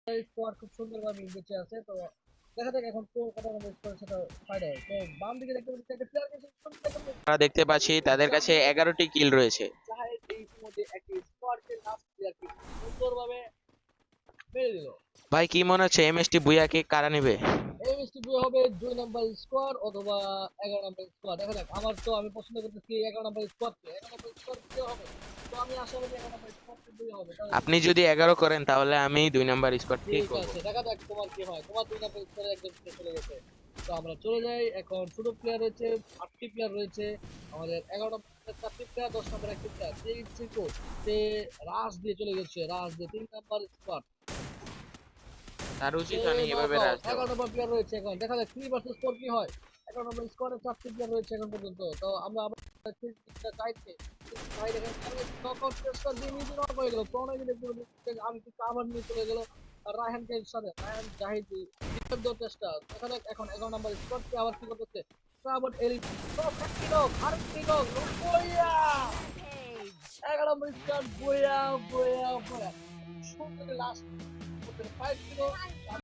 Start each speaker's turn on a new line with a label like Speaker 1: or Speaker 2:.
Speaker 1: Squad খুব সুন্দরভাবে বেঁচে আছে। তো দেখা যাক এখন কোন কত নম্বর স্কোর সেটা ফাইনাল। তো বাম দিকে দেখতে পাচ্ছি একটা প্লেয়ার গেছে
Speaker 2: আমরা দেখতে পাচ্ছি তাদের কাছে 11টি কিল রয়েছে।
Speaker 1: জাহেদ এই ইতিমধ্যে একটি স্কোয়াডকে লাস্ট প্লেয়ারকে সুন্দরভাবে মেরে দিল।
Speaker 2: ভাই কি মনে হচ্ছে এমএসটি বুয়াকে কারা নেবে?
Speaker 1: এই ম্যাচটি হবে 2 নাম্বার স্কোয়াড অথবা 11 নাম্বার স্কোয়াড। দেখা যাক, আমি পছন্দ করতেছি 11 নাম্বার স্কোয়াডকে। 11 নাম্বার স্কোয়াড কে হবে, তো আমি আশাবাদী 11 নাম্বার স্কোয়াডকে দুই হবে। তাহলে
Speaker 2: আপনি যদি 11 করেন তাহলে আমি 2 নাম্বার স্কোয়াডকেই
Speaker 1: ঠিক
Speaker 2: করব।
Speaker 1: আছে, দেখা যাক তোমার কি হয়। তোমার 2 নাম্বার স্কোয়াডে একজন চলে গেছে। তো আমরা চলে যাই এখন। ছোট প্লেয়ার রয়েছে, 8টি প্লেয়ার রয়েছে আমাদের। 11 নম্বর 4টি প্লেয়ার, 10 নম্বর একটি প্লেয়ার। সেই চিকো সে রাশ দিয়ে চলে গেছে, রাশ দিয়ে 3 নাম্বার স্কোয়াড।
Speaker 2: তার
Speaker 1: সে
Speaker 2: উচিত অনেক
Speaker 1: নক
Speaker 2: এভাবে
Speaker 1: আউট।
Speaker 2: রাজ দেওয়া।
Speaker 1: 11 নম্বর প্লেয়ার রয়েছে এখন। দেখা যাক 3 ভার্সেস 4 কি হয়। 11 নম্বর স্কোয়াডে 4টি প্লেয়ার রয়েছে এখন পর্যন্ত। তো আমরা আবার চাইতে ভাই দেখেন নক আউট চেষ্টা দিয়ে নিজে নক হয়ে গেল। প্রণয় দেখতে আমি কিন্তু আবার নিয়ে চলে গেল রায়হানকে সাথে। রায়হান জাহিদ বিপদ চেষ্টা। দেখা যাক এখন 11 নম্বর স্কোয়াডকে আবার কি করতেছে। আবার এলি একটি নক, আরেকটি নক, বইয়া 11 নম্বর স্কোয়াড, বইয়া বইয়া বইয়া সুন্দর লাস্ট ফাইট ছিল।